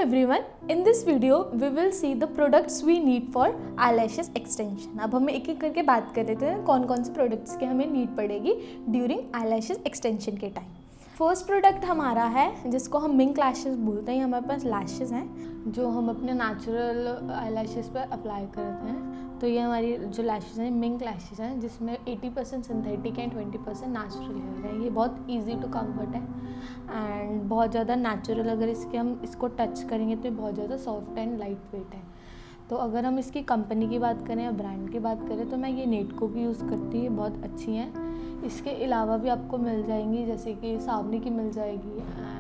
everyone, in this video we will see the products we need for eyelashes extension। अब हम एक एक करके बात कर लेते हैं कौन कौन से प्रोडक्ट्स की हमें नीड पड़ेगी ड्यूरिंग eyelashes एक्सटेंशन के टाइम। फर्स्ट प्रोडक्ट हमारा है जिसको हम मिंक लैशेस बोलते हैं। हमारे पास लैशेस हैं जो हम अपने नेचुरल आईलैशेस पर अप्लाई करते हैं। तो ये हमारी जो लैशेस हैं मिंक लैशेस हैं जिसमें 80% सिंथेटिक एंड 20% नेचुरल हेयर है। ये बहुत इजी टू कंफर्ट है एंड बहुत ज़्यादा नेचुरल। अगर हम इसको टच करेंगे तो ये बहुत ज़्यादा सॉफ्ट एंड लाइट वेट है। तो अगर हम इसकी कंपनी की बात करें या ब्रांड की बात करें तो मैं ये नेटको की यूज़ करती हूँ, ये बहुत अच्छी हैं। इसके अलावा भी आपको मिल जाएंगी, जैसे कि सावनी की मिल जाएगी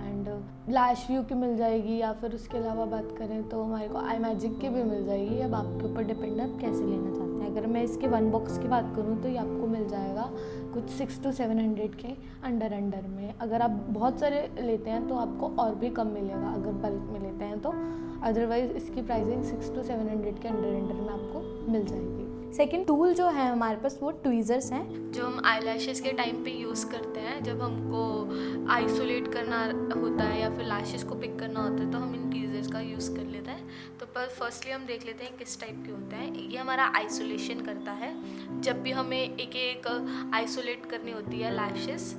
एंड लैश व्यू की मिल जाएगी, या फिर उसके अलावा बात करें तो हमारे को आई मैजिक की भी मिल जाएगी। अब आपके ऊपर डिपेंड है आप कैसे लेना चाहते हैं। अगर मैं इसके वन बॉक्स की बात करूँ तो ये आपको मिल जाएगा कुछ 600 to 700 के अंडर में। अगर आप बहुत सारे लेते हैं तो आपको और भी कम मिलेगा अगर बल्क में लेते हैं तो। अदरवाइज़ इसकी प्राइसिंग 600 to 700 के अंडर में आपको मिल जाएगी। सेकेंड टूल जो है हमारे पास वो ट्वीज़र्स हैं जो हम आईलैशेस के टाइम पे यूज़ करते हैं। जब हमको आइसोलेट करना होता है या फिर लैशेस को पिक करना होता है तो हम इन ट्वीज़र्स का यूज़ कर लेते हैं। तो पर फर्स्टली हम देख लेते हैं किस टाइप के होते हैं। ये हमारा आइसोलेशन करता है। जब भी हमें एक आइसोलेट करनी होती है लैशेस,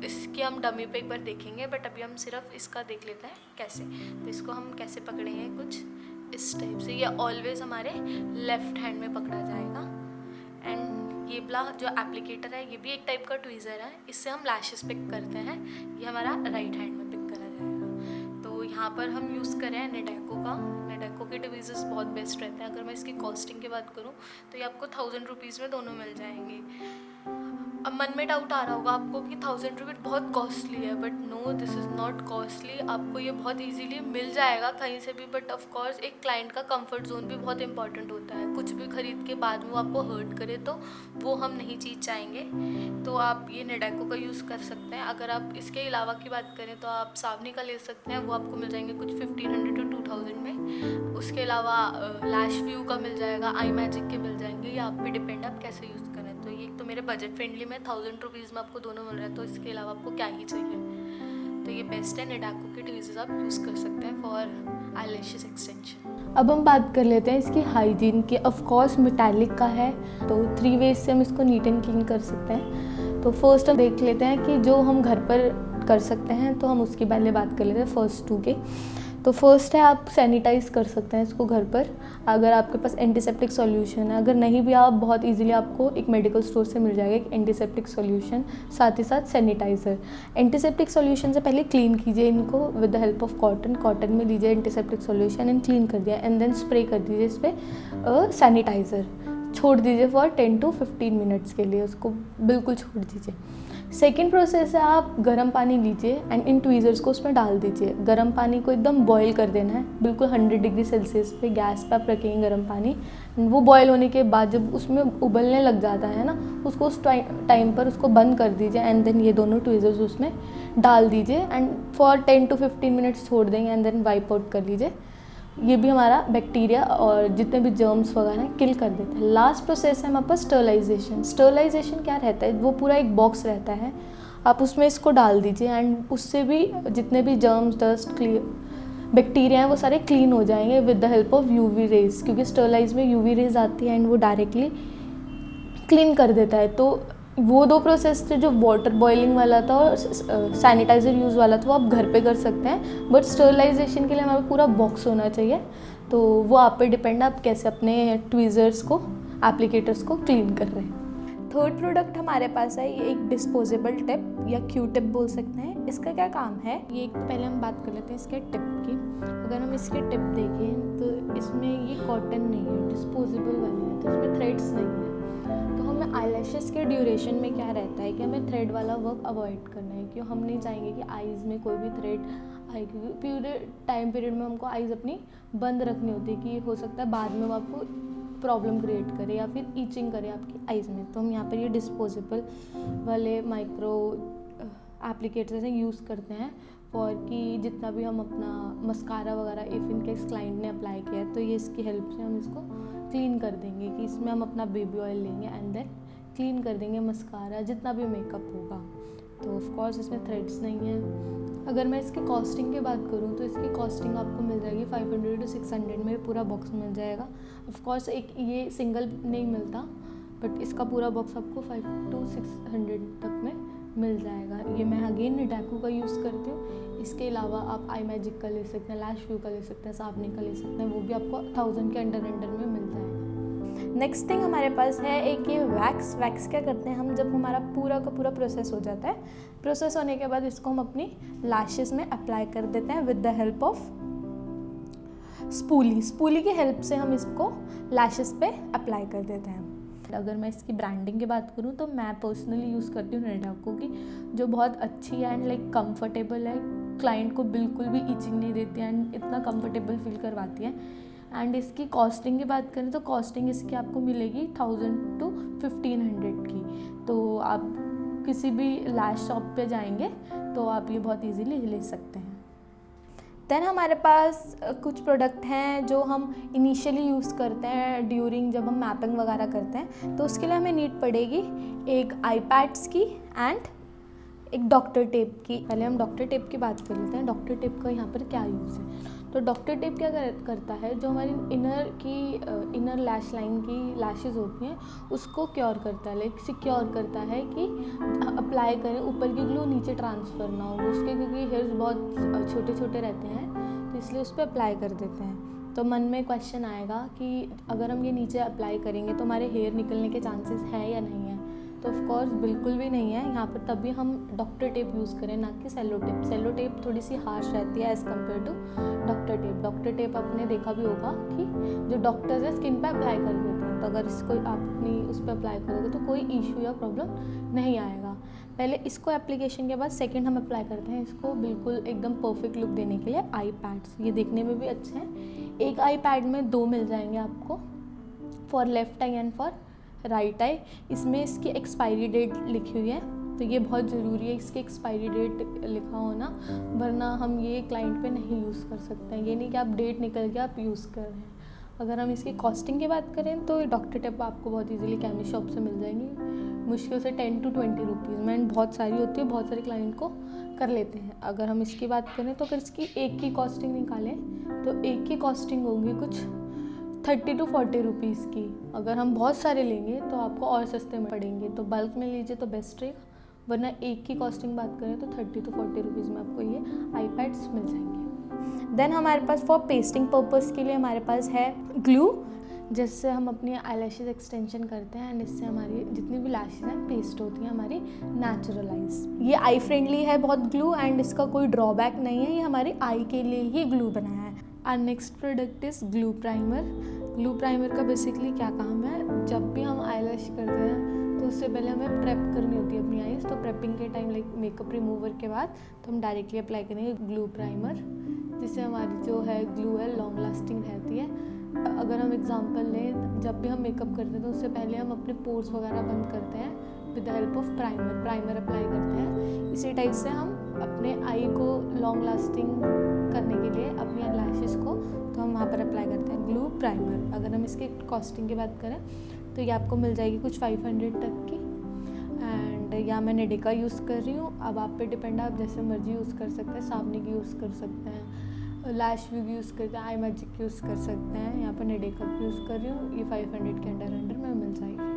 इसकी हम डमी पे एक बार देखेंगे, बट अभी हम सिर्फ इसका देख लेते हैं कैसे। तो इसको हम कैसे पकड़ेंगे कुछ इस टाइप से। ये ऑलवेज हमारे लेफ्ट हैंड में पकड़ा जाएगा एंड ये वाला जो एप्लीकेटर है ये भी एक टाइप का ट्वीज़र है, इससे हम लैशेस पिक करते हैं। ये हमारा राइट हैंड में पिक करा जाएगा। तो यहाँ पर हम यूज़ करें नेडेको का। नेडेको के ट्वीज़र्स बहुत बेस्ट रहते हैं। अगर मैं इसकी कॉस्टिंग की बात करूँ तो ये आपको 1000 रुपीज़ में दोनों मिल जाएंगे। अब मन में डाउट आ रहा होगा आपको कि 1000 रुपीज़ बहुत कॉस्टली है, but no, this is not costly. आपको ये बहुत इजीली मिल जाएगा कहीं से भी। बट ऑफ कोर्स एक क्लाइंट का कंफर्ट जोन भी बहुत इंपॉर्टेंट होता है। कुछ भी खरीद के बाद में वो आपको हर्ट करे तो वो हम नहीं चीज़ चाहेंगे। तो आप ये नेडेको का यूज़ कर सकते हैं। अगर आप इसके अलावा की बात करें तो आप सावनी का ले सकते हैं, वो आपको मिल जाएंगे कुछ 1500 to 2000 में। उसके अलावा लैश व्यू का मिल जाएगा, आई मैजिक के मिल जाएंगे। ये आप पे डिपेंड आप कैसे यूज़ करें। तो ये तो मेरे बजट फ्रेंडली में 1000 रुपीज़ में आपको दोनों मिल रहा है, तो इसके अलावा आपको क्या ही चाहिए। तो ये बेस्ट है, नेडेको के ट्वीज़र्स आप यूज़ कर सकते हैं फॉर आईलैशेस एक्सटेंशन। अब हम बात कर लेते हैं इसकी हाइजीन की। ऑफ कोर्स मेटालिक का है तो 3 वेज से हम इसको नीट एंड क्लीन कर सकते हैं। तो फर्स्ट हम देख लेते हैं कि जो हम घर पर कर सकते हैं, तो हम उसकी पहले बात कर लेते हैं फर्स्ट 2 के। तो फर्स्ट है आप सैनिटाइज़ कर सकते हैं इसको घर पर अगर आपके पास एंटीसेप्टिक सॉल्यूशन है। अगर नहीं भी आप बहुत इजीली आपको एक मेडिकल स्टोर से मिल जाएगा एक एंटीसेप्टिक सॉल्यूशन, साथ ही साथ सैनिटाइज़र। एंटीसेप्टिक सॉल्यूशन से पहले क्लीन कीजिए इनको with the help of cotton में लीजिए एंटीसेप्टिक सॉल्यूशन एंड क्लीन कर दिया एंड देन स्प्रे कर दीजिए इस पर सैनिटाइज़र। छोड़ दीजिए फॉर 10 to 15 मिनट्स के लिए, उसको बिल्कुल छोड़ दीजिए। सेकेंड प्रोसेस है आप गर्म पानी लीजिए एंड इन ट्वीज़र्स को उसमें डाल दीजिए। गर्म पानी को एकदम बॉईल कर देना है, बिल्कुल 100 डिग्री सेल्सियस पे गैस पे आप रखेंगे गर्म पानी। वो बॉईल होने के बाद जब उसमें उबलने लग जाता है ना, उसको उस टाइम पर उसको बंद कर दीजिए एंड देन ये दोनों ट्वीज़र्स उसमें डाल दीजिए एंड फॉर 10 to 15 मिनट्स छोड़ देंगे एंड देन वाइप आउट कर लीजिए। ये भी हमारा बैक्टीरिया और जितने भी जर्म्स वगैरह हैं किल कर देता है। लास्ट प्रोसेस है हमारे पास स्टरलाइजेशन। स्टरलाइजेशन क्या रहता है, वो पूरा एक बॉक्स रहता है, आप उसमें इसको डाल दीजिए एंड उससे भी जितने भी जर्म्स डस्ट बैक्टीरिया हैं वो सारे क्लीन हो जाएंगे with the help of UV rays, क्योंकि स्टरलाइज में यूवी रेज आती है एंड वो डायरेक्टली क्लीन कर देता है। तो वो 2 प्रोसेस थे जो वाटर बॉइलिंग वाला था और सैनिटाइज़र यूज़ वाला था, वो आप घर पे कर सकते हैं। बट स्टरलाइजेशन के लिए हमारे पूरा बॉक्स होना चाहिए, तो वो आप पे डिपेंड है आप कैसे अपने ट्वीज़र्स को एप्लीकेटर्स को क्लीन कर रहे हैं। थर्ड प्रोडक्ट हमारे पास है ये एक डिस्पोजेबल टिप या क्यू टिप बोल सकते हैं। इसका क्या काम है, ये पहले हम बात कर लेते हैं इसके टिप की। अगर हम इसके टिप देखें तो इसमें ये कॉटन नहीं है, डिस्पोजेबल वाले हैं, तो इसमें थ्रेड्स नहीं है। तो हमें आईलैशेस के ड्यूरेशन में क्या रहता है कि हमें थ्रेड वाला वर्क अवॉइड करना है, क्यों हम नहीं चाहेंगे कि आईज़ में कोई भी थ्रेड आए, क्योंकि पूरे टाइम पीरियड में हमको आईज़ अपनी बंद रखनी होती है कि हो सकता है बाद में वो आपको प्रॉब्लम क्रिएट करे या फिर ईचिंग करे आपकी आईज़ में। तो हम यहाँ पर ये डिस्पोजेबल वाले माइक्रो एप्लीकेटर्स यूज़ करते हैं फॉर कि जितना भी हम अपना मस्कारा वगैरह इफ़ इन केस क्लाइंट ने अप्लाई किया है तो ये इसकी हेल्प से हम इसको क्लीन कर देंगे कि इसमें हम अपना बेबी ऑयल लेंगे एंड देन क्लीन कर देंगे मस्कारा जितना भी मेकअप होगा। तो ऑफ कोर्स इसमें थ्रेड्स नहीं है। अगर मैं इसकी कॉस्टिंग की बात करूँ तो इसकी कॉस्टिंग आपको मिल जाएगी 500 to 600 में पूरा बॉक्स मिल जाएगा। ऑफ कोर्स एक ये सिंगल नहीं मिलता, बट इसका पूरा बॉक्स आपको 500 to 600 तक में मिल जाएगा। ये मैं अगेन निडाको का यूज़ करती हूँ। इसके अलावा आप आई मैजिक का ले सकते हैं, लैश व्यू का ले सकते हैं, सावनी का ले सकते हैं, वो भी आपको 1000 के अंडर में मिल जाएगा। नेक्स्ट थिंग हमारे पास है एक ये वैक्स क्या करते हैं हम, जब हमारा पूरा का पूरा प्रोसेस हो जाता है, प्रोसेस होने के बाद इसको हम अपनी लैशेस में अप्लाई कर देते हैं with the help of spoolie की हेल्प से हम इसको लैशेस पे अप्लाई कर देते हैं। अगर मैं इसकी ब्रांडिंग की बात करूँ तो मैं पर्सनली यूज़ करती हूँ निडाको की, जो बहुत अच्छी है एंड लाइक कंफर्टेबल है, क्लाइंट को बिल्कुल भी इचिंग नहीं देती है एंड इतना कंफर्टेबल फील करवाती है। एंड इसकी कॉस्टिंग की बात करें तो कॉस्टिंग इसकी आपको मिलेगी 1000 to 1500 की। तो आप किसी भी लैश शॉप पे जाएंगे तो आप ये बहुत इजीली ले सकते हैं। देन हमारे पास कुछ प्रोडक्ट हैं जो हम इनिशियली यूज़ करते हैं ड्यूरिंग जब हम मैपिंग वगैरह करते हैं, तो उसके लिए हमें नीड पड़ेगी एक आई पैड्स की एंड एक डॉक्टर टेप की। पहले हम डॉक्टर टेप की बात कर लेते हैं। डॉक्टर टेप का यहाँ पर क्या यूज़ है, तो डॉक्टर टेप क्या करता है, जो हमारी इनर लैश लाइन की लैशेज़ होती हैं उसको क्योर करता है, लाइक सिक्योर करता है कि अप्लाई करें, ऊपर की ग्लू नीचे ट्रांसफ़र ना हो उसके, क्योंकि हेयर्स बहुत छोटे छोटे रहते हैं तो इसलिए उस पर अप्लाई कर देते हैं। तो मन में क्वेश्चन आएगा कि अगर हम ये नीचे अप्लाई करेंगे तो हमारे हेयर निकलने के चांसेस हैं या नहीं है, तो ऑफ कोर्स बिल्कुल भी नहीं है। यहाँ पर तभी हम डॉक्टर टेप यूज़ करें, ना कि सेलो टेप। सेलो टेप थोड़ी सी हार्श रहती है as compare to doctor tape. Doctor tape आपने देखा भी होगा कि जो डॉक्टर्स है स्किन पे अप्लाई कर देते हैं, तो अगर इसको आप अपनी उस पर अप्लाई करोगे तो कोई इशू या प्रॉब्लम नहीं आएगा। पहले इसको एप्लीकेशन के बाद सेकेंड हम अप्लाई करते हैं इसको बिल्कुल एकदम परफेक्ट लुक देने के लिए आई पैड्स। ये देखने में भी अच्छे हैं। एक आई पैड में 2 मिल जाएंगे आपको, for left I and for right I. इसमें इसकी एक्सपायरी डेट लिखी हुई है, तो ये बहुत ज़रूरी है इसकी एक्सपायरी डेट लिखा होना, वरना हम ये क्लाइंट पे नहीं यूज़ कर सकते हैं। ये नहीं कि आप डेट निकल के आप यूज़ कर रहे हैं। अगर हम इसकी कॉस्टिंग की बात करें तो डॉक्टर टेप आपको बहुत इजीली केमिस्ट शॉप से मिल जाएंगी, मुश्किल से 10 to 20 रुपीज़ में। बहुत सारी होती है, बहुत सारे क्लाइंट को कर लेते हैं। अगर हम इसकी बात करें तो अगर इसकी एक की कॉस्टिंग निकालें तो एक की कॉस्टिंग होगी कुछ 30 to 40 रुपीज़ की। अगर हम बहुत सारे लेंगे तो आपको और सस्ते में पड़ेंगे, तो बल्क में लीजिए तो बेस्ट रहेगा, वरना एक की कॉस्टिंग बात करें तो 30 to 40 रुपीज़ में आपको ये आई पैड्स मिल जाएंगे। देन हमारे पास फॉर पेस्टिंग पर्पज़ के लिए हमारे पास है ग्लू, जिससे हम अपनी आईलैशेस एक्सटेंशन करते हैं एंड इससे हमारी जितनी भी लैशेस हैं पेस्ट होती हैं हमारी नेचुरलाइज। ये आई फ्रेंडली है बहुत ग्लू, एंड इसका कोई ड्रॉबैक नहीं है, ये हमारी आई के लिए ही ग्लू बनाया है। और next product is glue primer. Glue primer का बेसिकली क्या काम है, जब भी हम आईलैश करते हैं तो उससे पहले हमें प्रेप करनी होती है अपनी आईज। तो प्रेपिंग के टाइम लाइक मेकअप रिमूवर के बाद तो हम डायरेक्टली अप्लाई करेंगे ग्लू प्राइमर, जिससे हमारी जो है ग्लू है लॉन्ग लास्टिंग रहती है। अगर हम एग्जांपल लें, जब भी हम मेकअप करते हैं तो उससे पहले हम अपने पोर्स वगैरह बंद करते हैं with the help of primer apply करते हैं। इसी टाइप से हम अपने आई को लॉन्ग लास्टिंग करने के लिए अपनी लैशेस को तो हम वहाँ पर अप्लाई करते हैं ग्लू प्राइमर। अगर हम इसकी कॉस्टिंग की बात करें तो ये आपको मिल जाएगी कुछ 500 तक की, एंड या मैं निडिका यूज़ कर रही हूँ। अब आप पे डिपेंड है, आप जैसे मर्जी यूज़ कर सकते हैं। सावनी की यूज़ कर सकते हैं, लैश व्यू यूज़ करते हैं, आई मैजिक यूज़ कर सकते हैं। यहाँ पर निडिका यूज़ कर रही हूँ, ये 500 के अंडर में मिल जाएगी।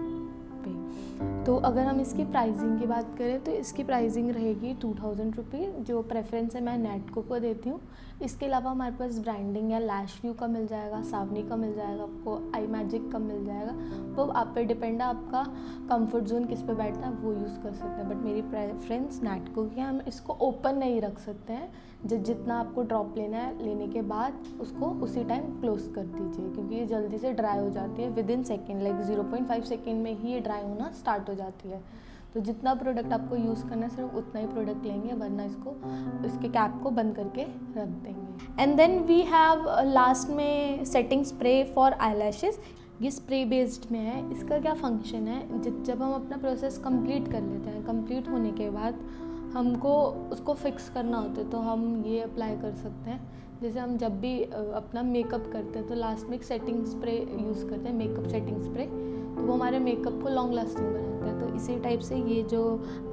तो अगर हम इसकी प्राइसिंग की बात करें तो इसकी प्राइसिंग रहेगी 2000 रुपीज़, जो प्रेफरेंस है मैं नेटको को देती हूँ। इसके अलावा हमारे पास ब्रांडिंग या लैश व्यू का मिल जाएगा, सावनी का मिल जाएगा, आपको आई मैजिक का मिल जाएगा। वो आप पे डिपेंड है, आपका कंफर्ट जोन किस पे बैठता है वो यूज़ कर सकते हैं। बट मेरी प्रेफरेंस नेटको की है। हम इसको ओपन नहीं रख सकते हैं, जितना आपको ड्रॉप लेना है लेने के बाद उसको उसी टाइम क्लोज कर दीजिए, क्योंकि ये जल्दी से ड्राई हो जाती है with in second, like 0.5 second में ही ये ड्राई होना स्टार्ट हो जाती है। तो जितना प्रोडक्ट आपको यूज़ करना है सिर्फ उतना ही प्रोडक्ट लेंगे, वरना इसके कैप को बंद करके रख देंगे। And then we have last में सेटिंग स्प्रे फॉर आईलैशेस। ये स्प्रे बेस्ड में है। इसका क्या फंक्शन है, जब हम अपना प्रोसेस कंप्लीट कर लेते हैं, कंप्लीट होने के बाद हमको उसको फिक्स करना होता है तो हम ये अप्लाई कर सकते हैं। जैसे हम जब भी अपना मेकअप करते हैं तो लास्ट में एक सेटिंग स्प्रे यूज़ करते हैं, मेकअप सेटिंग स्प्रे। तो वो हमारे मेकअप को लॉन्ग लास्टिंग बनाता है। तो इसी टाइप से ये जो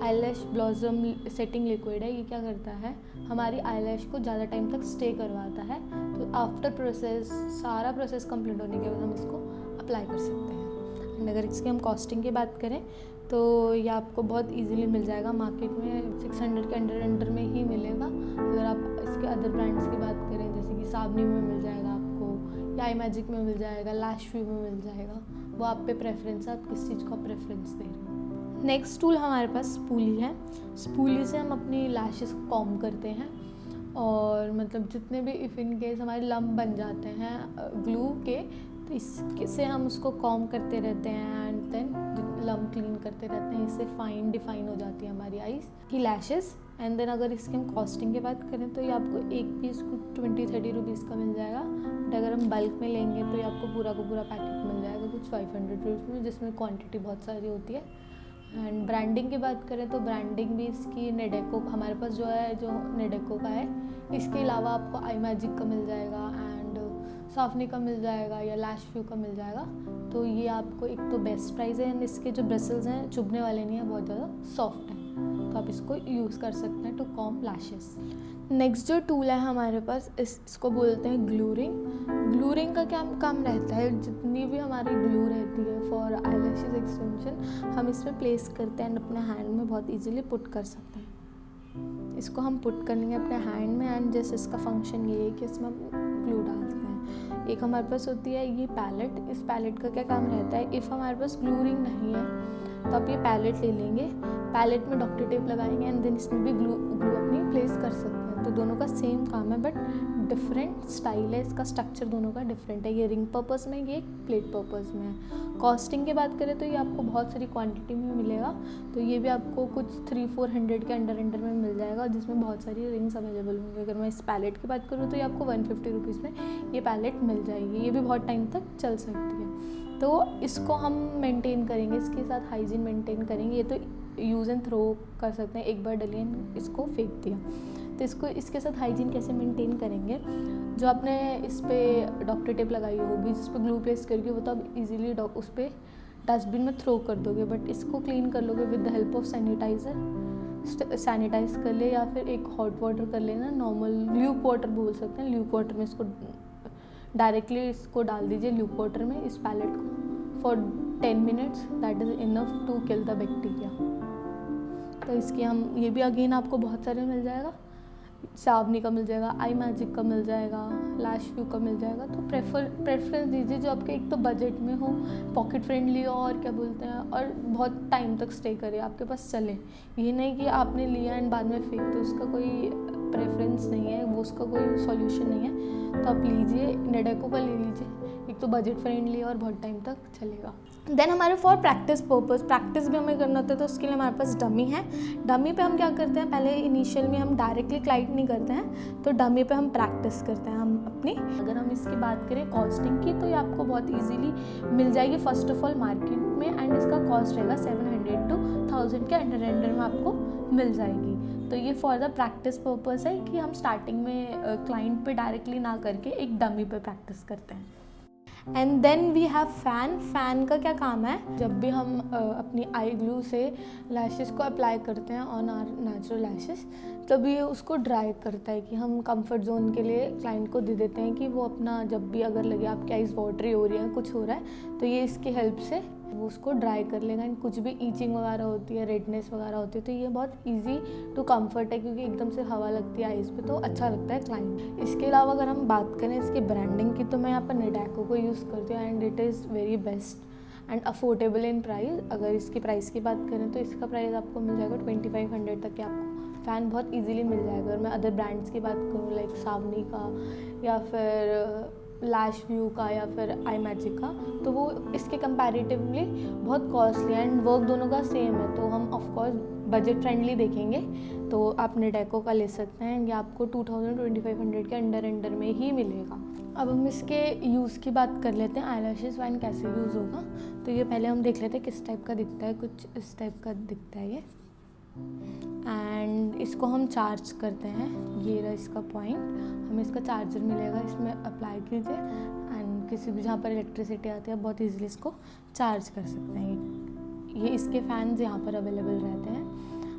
आईलैश ब्लॉसम सेटिंग लिक्विड है, ये क्या करता है, हमारी आईलैश को ज़्यादा टाइम तक स्टे करवाता है। तो आफ्टर प्रोसेस, सारा प्रोसेस कंप्लीट होने के बाद हम इसको अप्लाई कर सकते हैं। एंड अगर इसकी हम कॉस्टिंग की बात करें तो ये आपको बहुत इजीली मिल जाएगा, मार्केट में 600 के अंडर में ही मिलेगा। अगर आप इसके अदर ब्रांड्स की बात करें, जैसे कि सावनी में मिल जाएगा आपको, या आई मैजिक में मिल जाएगा, लैश व्यू में मिल जाएगा, वो आप पे प्रेफरेंस है, आप किस चीज़ का प्रेफरेंस दे रहे हैं। नेक्स्ट टूल हमारे पास स्पूली है। स्पूली से हम अपनी लैशेस को कॉम करते हैं, और मतलब जितने भी इफ़ इन केस हमारे लम्ब बन जाते हैं ग्लू के, तो इससे हम उसको कॉम करते रहते हैं एंड देन लम्ब क्लीन करते रहते हैं। इससे फाइन डिफाइन हो जाती है हमारी आईज की लैशेस। एंड देन अगर इसकी हम कॉस्टिंग की बात करें तो ये आपको एक पीस को 20-30 रुपीज़ का मिल जाएगा, बट अगर हम बल्क में लेंगे तो ये आपको पूरा का पूरा पैकेट मिल जाएगा कुछ 500 रुपीज़ में, जिसमें क्वांटिटी बहुत सारी होती है। एंड ब्रांडिंग की बात करें तो ब्रांडिंग भी इसकी नेडेको, हमारे पास जो है जो नेडेको का है, इसके अलावा आपको आई मैजिक का मिल जाएगा एंड साफनी का मिल जाएगा या लैश व्यू का मिल जाएगा। तो ये आपको एक तो बेस्ट प्राइस है, एंड इसके जो ब्रिसल्स हैं चुभने वाले नहीं हैं, बहुत ज़्यादा सॉफ्ट हैं, तो आप इसको यूज़ कर सकते हैं टू कॉम लैशेस। नेक्स्ट जो टूल है हमारे पास, इसको बोलते हैं ग्लू रिंग। ग्लू रिंग का क्या काम रहता है, जितनी भी हमारी ग्लू रहती है फॉर आईलैशेस एक्सटेंशन, हम इसमें प्लेस करते हैं एंड अपने हैंड में बहुत इजीली पुट कर सकते हैं। इसको हम पुट कर लेंगे अपने हैंड में, एंड जैसे इसका फंक्शन ये है कि इसमें ग्लू डालते हैं। एक हमारे पास होती है ये पैलेट। इस पैलेट का क्या काम रहता है, इफ़ हमारे पास ग्लू रिंग नहीं है तो आप ये पैलेट ले लेंगे, पैलेट में डॉक्टर टेप लगाएंगे एंड देन इसमें भी ग्लू अपनी प्लेस कर सकते हैं। तो दोनों का सेम काम है बट डिफरेंट स्टाइल है, इसका स्ट्रक्चर दोनों का डिफरेंट है। ये रिंग पर्पस में, ये प्लेट पर्पस में है। कॉस्टिंग की बात करें तो ये आपको बहुत सारी क्वांटिटी में मिलेगा, तो ये भी आपको कुछ 300-400 के अंडर में मिल जाएगा, जिसमें बहुत सारी रिंग्स अवेलेबल होंगे। अगर मैं इस पैलेट की बात करूँ तो ये आपको 150 रुपीज़ में ये पैलेट मिल जाएगी। ये भी बहुत टाइम तक चल सकती है। तो इसको हम मेंटेन करेंगे, इसके साथ हाइजीन मेंटेन करेंगे। ये तो यूज़ एंड थ्रो कर सकते हैं, एक बार डलिए इसको फेंक दिया। तो इसको इसके साथ हाइजीन कैसे मेंटेन करेंगे, जो आपने इस पर डॉक्टर टेप लगाई होगी जिस पर ग्लू प्लेस करके, वो तो आप इजीली उस पर डस्टबिन में थ्रो कर दोगे, बट इसको क्लीन कर लोगे with the help of sanitiser. Sanitise कर ले या फिर एक हॉट वाटर कर लेना, नॉर्मल ल्यूक वाटर बोल सकते हैं, ल्यूक वाटर में इसको डायरेक्टली इसको डाल दीजिए ल्यूक वाटर में, इस पैलेट को for 10 minutes, that is enough to kill the bacteria. तो इसकी हम ये भी अगेन आपको बहुत सारे मिल जाएगा, सावनी का मिल जाएगा, आई मैजिक का मिल जाएगा, लैश व्यू का मिल जाएगा। तो प्रेफरेंस दीजिए जो आपके एक तो बजट में हो, पॉकेट फ्रेंडली हो, और क्या बोलते हैं, और बहुत टाइम तक स्टे करे, आपके पास चले। ये नहीं कि आपने लिया एंड बाद में फेंक दो, उसका कोई प्रेफरेंस नहीं है, वो उसका कोई सॉल्यूशन नहीं है। तो आप लीजिए, नेडेको का ले लीजिए, एक तो बजट फ्रेंडली और बहुत टाइम तक चलेगा। देन हमारे फॉर प्रैक्टिस पर्पस, प्रैक्टिस भी हमें करना होता है, तो उसके लिए हमारे पास डमी है। डमी पे हम क्या करते हैं, पहले इनिशियल में हम डायरेक्टली क्लाइंट नहीं करते हैं, तो डमी पे हम प्रैक्टिस करते हैं हम अपनी। अगर हम इसकी बात करें कॉस्टिंग की, तो ये आपको बहुत इजीली मिल जाएगी फर्स्ट ऑफ ऑल मार्केट में, एंड इसका कॉस्ट रहेगा 700 to 1000 के अंडर में आपको मिल जाएगी। तो ये फॉर द प्रैक्टिस पर्पस है कि हम स्टार्टिंग में क्लाइंट पे डायरेक्टली ना करके एक डमी पे प्रैक्टिस करते हैं। And then we have fan. Fan का क्या काम है, जब भी हम अपनी आई ग्लू से लैशेस को अप्लाई करते हैं ऑन आवर नेचुरल लैशेस, तभी ये उसको ड्राई करता है, कि हम कंफर्ट जोन के लिए क्लाइंट को दे देते हैं कि वो अपना जब भी अगर लगे आपकी आइज़ वाटरी हो रही है, कुछ हो रहा है, तो ये इसकी हेल्प से वो उसको ड्राई कर लेगा। एंड कुछ भी ईचिंग वगैरह होती है, रेडनेस वगैरह होती है, तो ये बहुत इजी टू कंफर्ट है, क्योंकि एकदम से हवा लगती है आइज़ पे, तो अच्छा लगता है क्लाइंट। इसके अलावा अगर हम बात करें इसकी ब्रांडिंग की, तो मैं यहाँ पर नेडेको को यूज़ करती हूँ, and it is very best and affordable in price. अगर इसकी प्राइस की बात करें तो इसका प्राइस आपको मिल जाएगा 2500 तक के, आपको फ़ैन बहुत ईजिली मिल जाएगा। और मैं अदर ब्रांड्स की बात करूँ लाइक सावनी का या फिर लैश व्यू का या फिर आई मैजिक का, तो वो इसके कंपैरेटिवली बहुत कॉस्टली एंड वर्क दोनों का सेम है। तो हम ऑफकोर्स बजट फ्रेंडली देखेंगे तो आप नेडेको का ले सकते हैं, ये आपको 2000-2500 के अंडर में ही मिलेगा। अब हम इसके यूज़ की बात कर लेते हैं, आईलैशेस फ़ैन कैसे यूज़ होगा। तो ये पहले हम देख लेते हैं किस टाइप का दिखता है, कुछ इस टाइप का दिखता है ये, एंड इसको हम चार्ज करते हैं। ये रहा इसका पॉइंट, हमें इसका चार्जर मिलेगा, इसमें अप्लाई कीजिए एंड किसी भी जहाँ पर इलेक्ट्रिसिटी आती है आप बहुत ईजिली इसको चार्ज कर सकते हैं। ये इसके फैंस यहाँ पर अवेलेबल रहते हैं।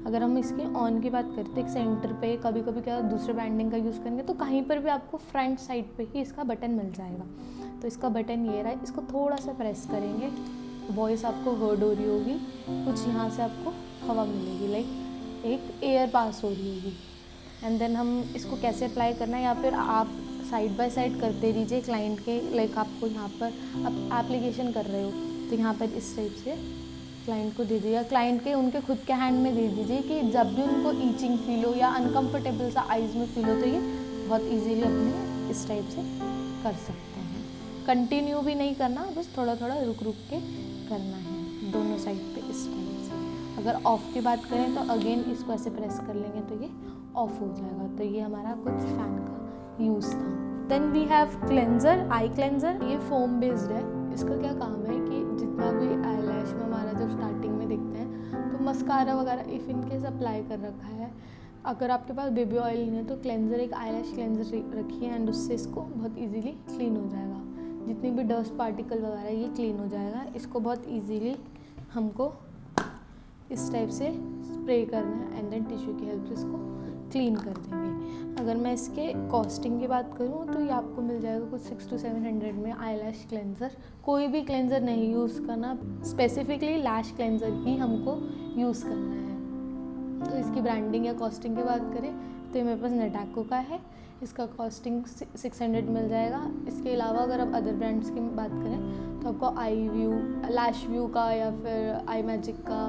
अगर हम इसके ऑन की बात करते हैं, एक सेंटर पे कभी कभी क्या दूसरे ब्रांडिंग का यूज़ करेंगे तो कहीं पर भी आपको फ्रंट साइड पे ही इसका बटन मिल जाएगा। तो इसका बटन ये रहा है, इसको थोड़ा सा प्रेस करेंगे, वॉइस आपको हर्ड हो रही होगी, कुछ यहाँ से आपको हवा मिलेगी, लाइक एक एयर पास हो रही होगी। एंड देन हम इसको कैसे अप्लाई करना है या फिर आप साइड बाय साइड करते दीजिए क्लाइंट के, लाइक आपको यहाँ पर आप एप्लीकेशन कर रहे हो तो यहाँ पर इस टाइप से क्लाइंट को दे दीजिए, क्लाइंट के उनके खुद के हैंड में दे दीजिए कि जब भी उनको ईचिंग फील हो या अनकम्फर्टेबल सा आइज़ में फील हो तो ये बहुत ईजीली अपने इस टाइप से कर सकते हैं। कंटिन्यू भी नहीं करना, बस थोड़ा थोड़ा रुक रुक के करना है दोनों साइड पे इस टाइप से। अगर ऑफ़ की बात करें तो अगेन इसको ऐसे प्रेस कर लेंगे तो ये ऑफ हो जाएगा। तो ये हमारा कुछ फैन का यूज़ था। Then we have cleanser, eye cleanser. ये फोम बेस्ड है। इसका क्या काम है कि जितना भी आईलैश में हमारा जब स्टार्टिंग में दिखते हैं तो मस्कारा वगैरह इफ़ इनकेस अप्लाई कर रखा है, अगर आपके पास बेबी ऑयल नहीं है तो क्लेंजर, एक आईलैश क्लेंजर रखिए एंड उससे इसको बहुत ईजीली क्लीन हो जाएगा। जितनी भी डस्ट पार्टिकल वगैरह ये क्लीन हो जाएगा। इसको बहुत ईजीली हमको इस टाइप से स्प्रे करना है एंड देन टिश्यू की हेल्प से इसको क्लीन कर देंगे। अगर मैं इसके कॉस्टिंग की बात करूँ तो ये आपको मिल जाएगा कुछ 600 to 700 में आईलैश क्लेंजर। कोई भी क्लेंजर नहीं यूज़ करना, स्पेसिफिकली लैश क्लेंजर ही हमको यूज़ करना है। तो इसकी ब्रांडिंग या कॉस्टिंग की बात करें तो ये मेरे पास नेटाको का है, इसका कॉस्टिंग 600 मिल जाएगा। इसके अलावा अगर आप अदर ब्रांड्स की बात करें तो आपको आई व्यू, लैश व्यू का या फिर आई मैजिक का,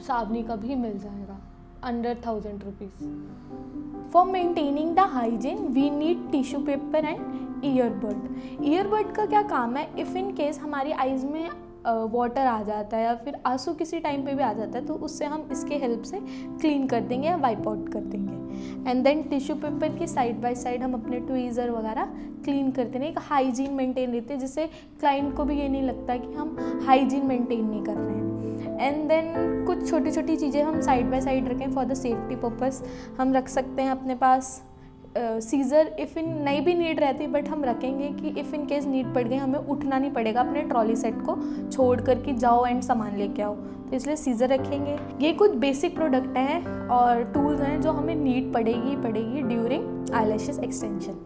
सावनी का भी मिल जाएगा under 1000 rupees. For maintaining the hygiene we need tissue paper and earbud. Earbud का क्या काम है, इफ़ इन केस हमारी आइज़ में वाटर आ जाता है या फिर आंसू किसी टाइम पे भी आ जाता है तो उससे हम इसके हेल्प से क्लीन कर देंगे या वाइप आउट कर देंगे। एंड देन टिश्यू पेपर की साइड बाय साइड हम अपने ट्वीज़र वगैरह क्लीन करते हैं, एक हाइजीन मेंटेन रहती है जिससे क्लाइंट को भी ये नहीं लगता कि हम हाइजीन मेंटेन नहीं कर रहे हैं। एंड देन कुछ छोटी छोटी चीज़ें हम साइड बाय साइड रखें फॉर द सेफ्टी पर्पस। हम रख सकते हैं अपने पास सीज़र, इफ़ इन नहीं भी नीड रहती बट हम रखेंगे कि इफ़ इन केस नीड पड़ गई हमें उठना नहीं पड़ेगा अपने ट्रॉली सेट को छोड़ कर कि जाओ एंड सामान लेके आओ, तो इसलिए सीज़र रखेंगे। ये कुछ बेसिक प्रोडक्ट हैं और टूल्स हैं जो हमें नीड पड़ेगी ड्यूरिंग आईलैशेस एक्सटेंशन।